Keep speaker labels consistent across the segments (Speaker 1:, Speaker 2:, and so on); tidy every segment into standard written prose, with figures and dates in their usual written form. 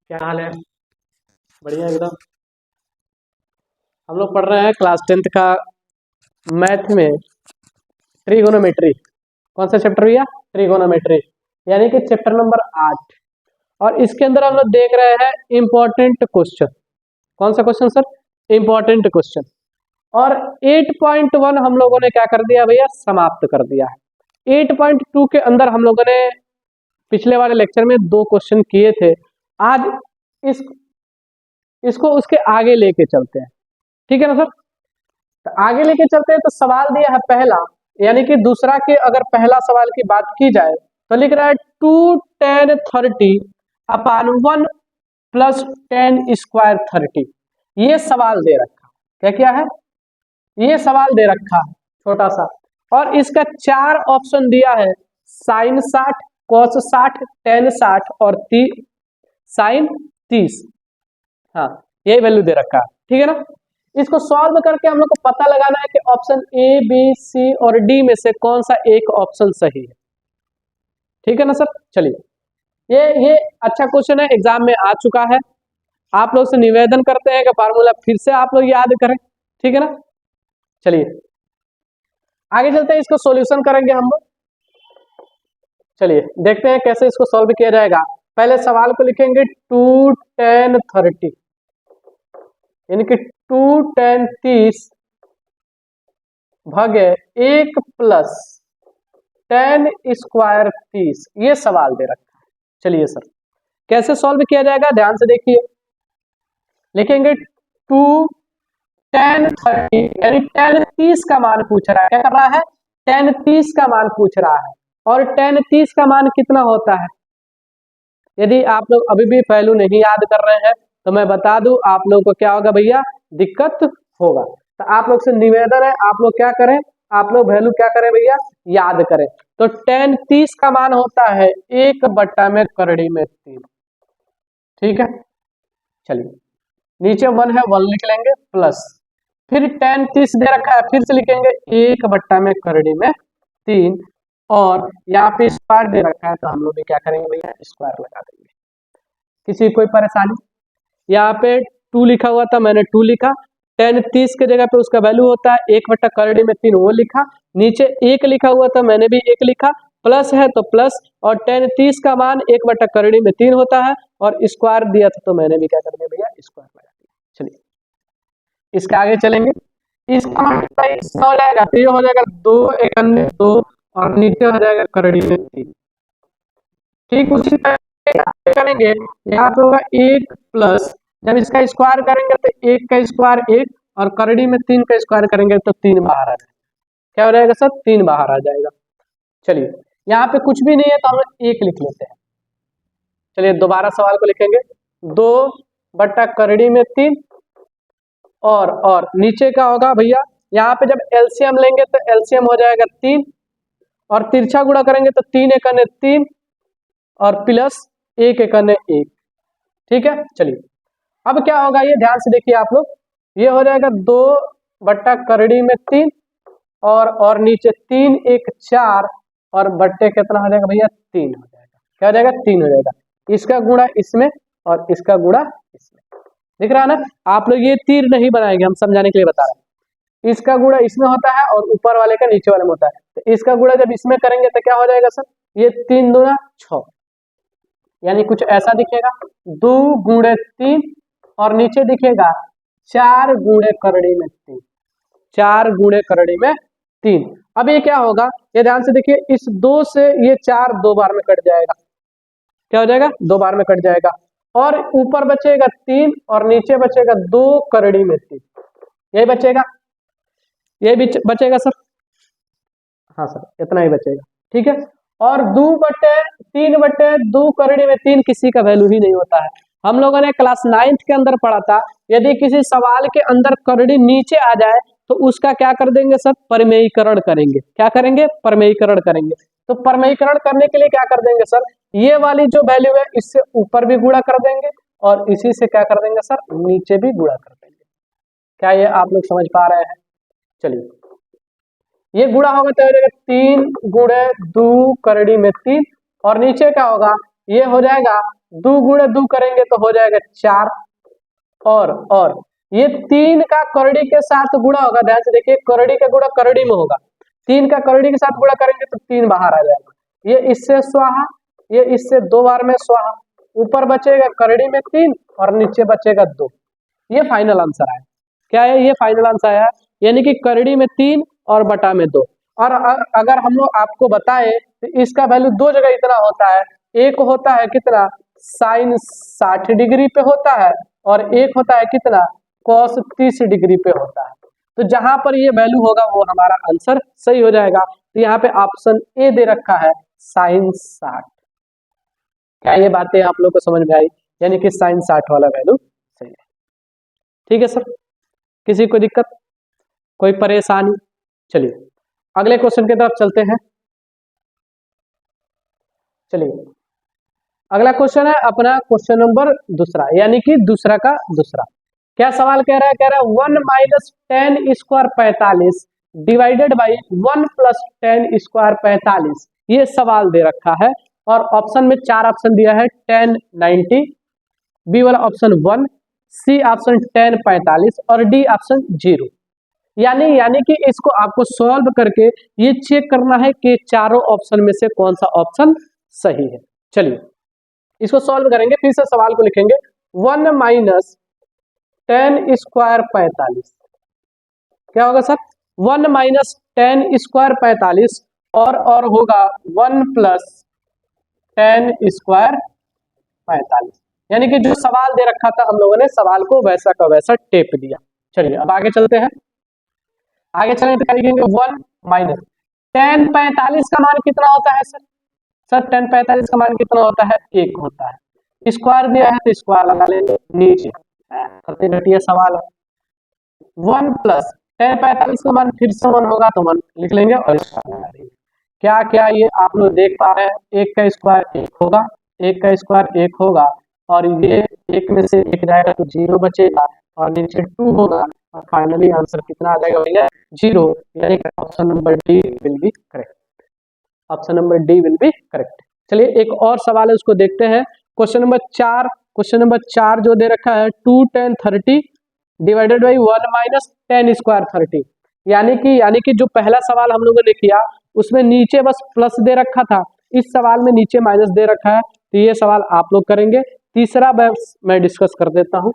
Speaker 1: क्या हाल है? बढ़िया एकदम। हम लोग पढ़ रहे हैं क्लास 10th का मैथ में ट्रिगोनोमेट्री। कौन सा चैप्टर भैया? ट्रिगोनोमेट्री, यानी कि चैप्टर नंबर 8। और इसके अंदर हम लोग देख रहे हैं इंपॉर्टेंट क्वेश्चन। कौन सा क्वेश्चन सर? Important question. और 8.1 हम लोगों ने क्या कर दिया भैया? समाप्त कर दिया है। 8.2 के अंदर हम लोगों ने पिछले वाले लेक्चर में 2 क्वेश्चन किए थे। आज इस इसको उसके आगे लेके चलते हैं, ठीक है ना सर? तो आगे लेके चलते हैं। तो सवाल दिया है पहला, यानी कि दूसरा के अगर पहला सवाल की बात की जाए तो लिख रहा है 2 tan 30 अपान 1 प्लस 10 स्क्वायर 30। ये सवाल दे रखा। क्या क्या है? ये सवाल दे रखा है छोटा सा। और इसका 4 ऑप्शन दिया है, साइन 60, कॉस 60, टेन 60 और साइन 30। हाँ, यही वैल्यू दे रखा है, ठीक है ना? इसको सॉल्व करके हम लोग को पता लगाना है कि ऑप्शन ए, बी, सी और डी में से कौन सा एक ऑप्शन सही है, ठीक है ना सर? चलिए, ये अच्छा क्वेश्चन है, एग्जाम में आ चुका है। आप लोग से निवेदन करते हैं कि फार्मूला फिर से आप लोग याद करें, ठीक है ना? चलिए आगे चलते हैं, इसको सॉल्यूशन करेंगे हम लोग। चलिए देखते हैं कैसे इसको सॉल्व किया जाएगा। पहले सवाल को लिखेंगे 2 tan 30, यानी कि 2 tan 30 भागे 1 प्लस 10 स्क्वायर 30। ये सवाल दे रखा है। चलिए सर, कैसे सॉल्व किया जाएगा ध्यान से देखिए। लिखेंगे 2 tan 30, यानी tan 30 का मान पूछ रहा है। क्या कर रहा है? tan 30 का मान पूछ रहा है। और tan 30 का मान कितना होता है? यदि आप लोग अभी भी वैल्यू नहीं याद कर रहे हैं तो मैं बता दूं, आप लोगों को क्या होगा भैया? दिक्कत होगा। तो आप लोग से निवेदन है, आप लोग क्या करें? आप लोग वैल्यू क्या करें भैया? याद करें। तो tan 30 का मान होता है 1/3। ठीक है, चलिए नीचे 1 है, 1 लिख लेंगे प्लस, फिर tan 30 दे रखा है, फिर से लिखेंगे 1/3। और यहाँ पे स्क्वायर दे रखा है तो हम लोग भी क्या करेंगे भैया? स्क्वायर लगा देंगे। किसी कोई परेशानी? यहाँ पे 2 लिखा हुआ था, मैंने 2 लिखा। tan 30 के जगह पे उसका वैल्यू होता है 1/3, वो लिखा। नीचे 1 लिखा हुआ था, मैंने भी 1 लिखा। प्लस है तो प्लस, और tan 30 का मान 1/3 होता है। और स्क्वायर दिया था तो मैंने भी क्या कर दिया भैया? स्क्वायर लगा दिया। चलिए इसके आगे चलेंगे। इसका मतलब इसका हो जाएगा, तो ये हो जाएगा 2 × 2 और नीचे हो जाएगा करड़ी में 3। ठीक उसी तरह करेंगे, यहाँ पे होगा 1 प्लस, जब इसका स्क्वायर करेंगे तो 1 का स्क्वायर 1, और करड़ी में 3 का स्क्वायर करेंगे तो 3 बाहर आ जाएगा। क्या हो जाएगा सर? 3 बाहर आ जाएगा। चलिए यहाँ पे कुछ भी नहीं है तो हम लोग 1 लिख लेते हैं। चलिए दोबारा सवाल को लिखेंगे, 2/3 और नीचे का होगा भैया, यहाँ पे जब एलसीएम लेंगे तो एलसीएम हो जाएगा 3, और तिरछा गुणा करेंगे तो 3 × 3 और प्लस 1 × 1। ठीक है, चलिए अब क्या होगा ये ध्यान से देखिए आप लोग। ये हो जाएगा 2/3 और नीचे 3 1 4 और बट्टे कितना हो जाएगा भैया? 3 हो जाएगा। क्या हो जाएगा? 3 हो जाएगा। इसका गुणा इसमें और इसका गुणा इसमें, दिख रहा है ना? आप लोग ये तीर नहीं बनाएंगे, हम समझाने के लिए बता रहे हैं। इसका गुणा इसमें होता है और ऊपर वाले का नीचे वाले में होता है। तो इसका गुणा जब इसमें करेंगे तो क्या हो जाएगा सर? ये 3 दूना 6, यानी कुछ ऐसा दिखेगा। 2 × 3 और नीचे दिखेगा 4 × करड़ी में 3, 4 × करड़ी में 3। अब ये क्या होगा? ये ध्यान से देखिए, इस 2 से ये 4 2 बार में कट जाएगा। क्या हो जाएगा? 2 बार में कट जाएगा। और ऊपर बचेगा 3 और नीचे बचेगा 2 करड़ी में 3। यही बचेगा, यही भी बचेगा सर। हाँ सर, इतना ही बचेगा। ठीक है, और 2/3 करड़ी में 3 किसी का वैल्यू ही नहीं होता है। हम लोगों ने क्लास 9th के अंदर पढ़ा था, यदि किसी सवाल के अंदर करड़ी नीचे आ जाए तो उसका क्या कर देंगे सर? परमेयीकरण करेंगे। क्या करेंगे? परमेयीकरण करेंगे। तो परमेयीकरण करने के लिए क्या कर देंगे सर? ये वाली जो वैल्यू है इससे ऊपर भी गुणा कर देंगे और इसी से क्या कर देंगे सर? नीचे भी गुणा कर देंगे। क्या ये आप लोग समझ पा रहे हैं? चलिए ये गुणा होगा तो हो जाएगा 3 × 2 करड़ी में 3, और नीचे क्या होगा? ये हो जाएगा दो गुणे दो करेंगे तो हो जाएगा 4, और ये 3 का करड़ी के साथ गुणा होगा, ध्यान से देखिए, करड़ी का गुणा करड़ी में होगा, 3 का करड़ी के साथ गुणा करेंगे तो 3 बाहर आ जाएगा, ये इससे स्वाहा, ये इससे 2 बार में स्वाहा, ऊपर बचेगा करड़ी में 3 और नीचे बचेगा 2। ये फाइनल आंसर आया, क्या है, ये फाइनल आंसर आया, यानी कि करड़ी में 3 और बटा में 2। और अगर हम लोग आपको बताएं तो इसका वैल्यू दो जगह इतना होता है, एक होता है कितना, साइन 60 डिग्री पे होता है, और एक होता है कितना, कॉस 30 डिग्री पे होता है। तो जहां पर ये वैल्यू होगा वो हमारा आंसर सही हो जाएगा। तो यहाँ पे ऑप्शन ए दे रखा है साइन 60। क्या ये बातें आप लोग को समझ में आई, यानी कि साइन 60 वाला वैल्यू सही है। ठीक है सर, किसी को दिक्कत, कोई परेशानी? चलिए अगले क्वेश्चन की तरफ चलते हैं। चलिए अगला क्वेश्चन है अपना क्वेश्चन नंबर दूसरा, यानी कि दूसरा का दूसरा। क्या सवाल कह रहा है, कह रहा है 1 minus 10 square 45 divided by 1 plus 10 square 45, ये सवाल दे रखा है। और ऑप्शन में 4 ऑप्शन दिया है, 10 90, बी वाला ऑप्शन 1, सी ऑप्शन 10 45 और डी ऑप्शन 0। यानी कि इसको आपको सॉल्व करके ये चेक करना है कि चारों ऑप्शन में से कौन सा ऑप्शन सही है। चलिए इसको सॉल्व करेंगे, फिर से सवाल को लिखेंगे, 1 माइनस 10 स्क्वायर 45, क्या होगा सर, 1 माइनस 10 स्क्वायर 45 और होगा 1 प्लस 10 स्क्वायर 45, यानी कि जो सवाल दे रखा था हम लोगों ने सवाल को वैसा का वैसा टेप दिया। चलिए अब आगे चलते हैं, आगे चलेंगे तो क्या लिखेंगे, 1 माइनस 10 45 का मान कितना होता है सर, 10 45 का मान कितना होता है, 1 होता है। स्क्वायर दिया है तो स्क्वायर लगा लेंगे नीचे, सबसे घटिया सवाल है। 1 प्लस 10 45 का मान फिर से 1 होगा तो 1 लिख लेंगे और स्क्वायर लगा देंगे। क्या क्या ये आप लोग देख पा रहे हैं, 1 का स्क्वायर 1 होगा, 1 का स्क्वायर 1 होगा, और ये 1 में से 1 जाएगा तो 0 बचेगा, और नीचे 2 होगा, और फाइनली आंसर कितना आ जाएगा भैया, 0, यानी कि option number D will be correct, option number D will be correct. चलिए एक और सवाल है उसको देखते हैं, क्वेश्चन नंबर 4, क्वेश्चन नंबर 4 जो दे रखा है 2 10 30 डिवाइडेड बाई 1 माइनस 10 स्क्वायर 30, यानी कि जो पहला सवाल हम लोगों ने किया उसमें नीचे बस प्लस दे रखा था, इस सवाल में नीचे माइनस दे रखा है, तो ये सवाल आप लोग करेंगे। तीसरा मैं डिस्कस कर देता हूं,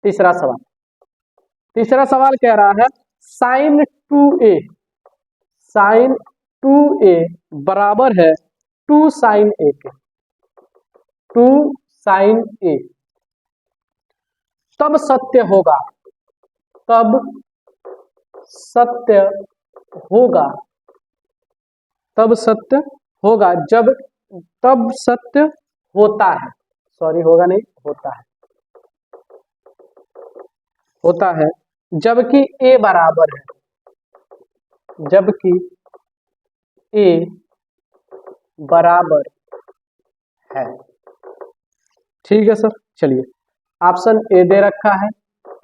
Speaker 1: तीसरा सवाल कह रहा है साइन 2a, साइन 2a बराबर है 2 साइन a के, 2 साइन a, तब सत्य होगा, तब सत्य होगा, तब सत्य होगा जब, तब सत्य होता है, सॉरी होगा नहीं, होता है जबकि a बराबर है, जबकि a बराबर है। ठीक है सर, चलिए ऑप्शन ए दे रखा है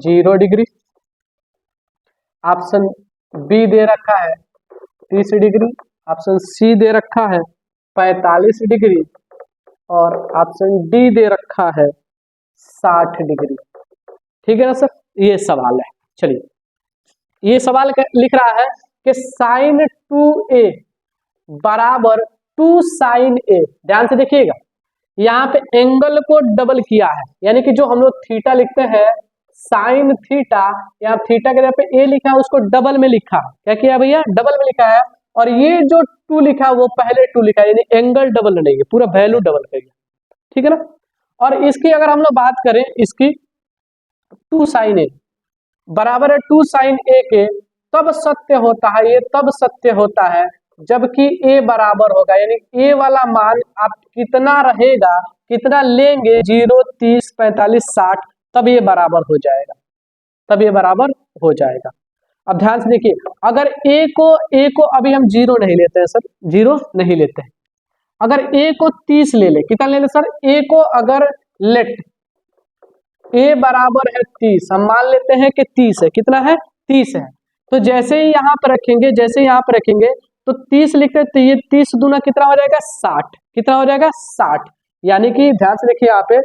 Speaker 1: 0 डिग्री, ऑप्शन बी दे रखा है 30 डिग्री, ऑप्शन सी दे रखा है 45 डिग्री, और ऑप्शन डी दे रखा है 60 डिग्री। ठीक है ना सर, ये सवाल है। चलिए ये सवाल लिख रहा है कि साइन 2a बराबर 2 साइन a, ध्यान से देखिएगा, यहाँ पे एंगल को डबल किया है, यानी कि जो हम लोग थीटा लिखते हैं साइन थीटा, यहाँ थीटा के जगह पे a लिखा है उसको डबल में लिखा है, क्या किया भैया, डबल में लिखा है, और ये जो 2 लिखा है वो पहले 2 लिखा है, यानी एंगल डबल नहीं है, पूरा वैल्यू डबल कर दिया। ठीक है ना, और इसकी अगर हम लोग बात करें, इसकी 2 साइन a बराबर है 2 साइन a के, तब सत्य होता है, ये तब सत्य होता है जबकि a बराबर होगा, यानी a वाला मान आप कितना रहेगा, कितना लेंगे, 0 30 45 60, तब ये बराबर हो जाएगा, तब ये बराबर हो जाएगा। अब ध्यान से देखिए, अगर a को अभी हम 0 नहीं लेते हैं सर, 0 नहीं लेते हैं, अगर a को 30 ले ले, कितना ले ले सर, a को अगर लेट a बराबर है 30, हम मान लेते हैं कि 30 है, कितना है, 30 है, तो जैसे ही यहाँ पर रखेंगे, जैसे यहाँ पर रखेंगे तो 30 लिखते, तो ये 30 दूना कितना हो जाएगा, 60, कितना हो जाएगा, 60, यानी कि ध्यान से देखिए यहाँ पे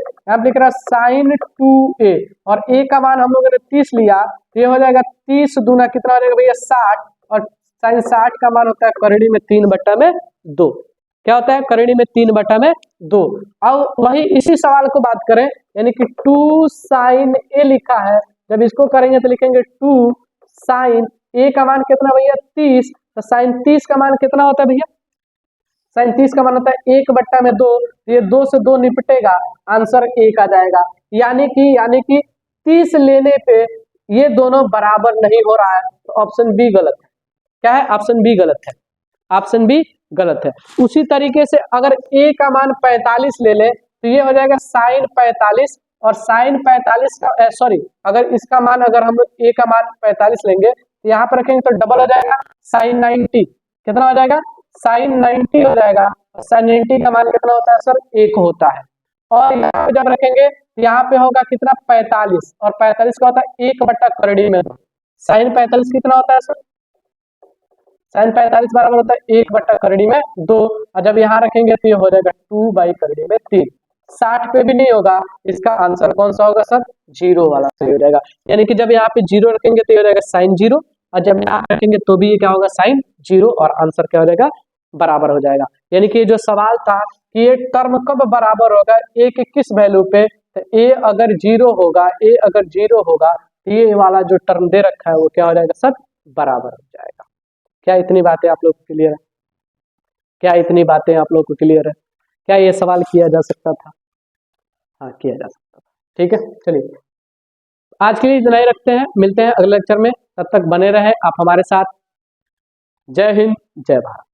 Speaker 1: लिख रहा है साइन 2a और a का मान हम लोगों ने 30 लिया, तो ये हो जाएगा 30 दूना कितना हो जाएगा भैया 60, और साइन 60 का मान होता है करीबी में 3/2। क्या होता है करीबी में 3/2। अब वही इसी सवाल को बात करें, यानी कि 2 साइन a लिखा है, जब इसको करेंगे तो लिखेंगे 2 साइन a का मान कितना भैया 30, तो साइन 30 का मान कितना होता है भैया, साइन 30 का मान होता है 1/2, ये 2 से 2 निपटेगा, आंसर 1 आ जाएगा। यानी कि 30 लेने पे ये दोनों बराबर नहीं हो रहा है, तो ऑप्शन बी गलत है। क्या है, ऑप्शन बी गलत है, ऑप्शन बी गलत है। उसी तरीके से अगर a का मान 45 ले ले तो ये हो जाएगा साइन 45, और साइन 45 का सॉरी अगर इसका मान अगर हम a का मान 45 लेंगे तो यहाँ पर रखेंगे तो डबल हो जाएगा साइन 90, कितना हो जाएगा साइन 90 हो जाएगा। साइन 90 का मान कितना होता है सर 1 होता है, और यहाँ पे जब रखेंगे यहाँ पे होगा कितना 45, और 45 का होता है 1/2। साइन 45 कितना होता है सर, साइन 45 बराबर होता है 1/2, और जब यहाँ रखेंगे तो ये हो जाएगा 2/3। 60 पे भी नहीं होगा, इसका आंसर कौन सा होगा सर, 0 वाला सही हो जाएगा। यानी कि जब यहाँ पे 0 रखेंगे तो ये हो जाएगा साइन 0, और जब यहाँ रखेंगे तो भी ये क्या होगा साइन 0, और आंसर क्या हो जाएगा बराबर हो जाएगा। यानी कि जो सवाल था कि ये टर्म कब बराबर होगा a के किस वैल्यू पे, तो a अगर 0 होगा, a अगर 0 होगा तो ये वाला जो टर्म दे रखा है वो क्या हो जाएगा सर बराबर हो जाएगा। क्या इतनी बातें आप लोग को क्लियर है, क्या इतनी बातें आप लोग को क्लियर है, क्या ये सवाल किया जा सकता था, हाँ किया जा सकता था। ठीक है, चलिए आज के लिए इतना ही रखते हैं, मिलते हैं अगले लेक्चर में, तब तक बने रहे आप हमारे साथ। जय हिंद, जय भारत।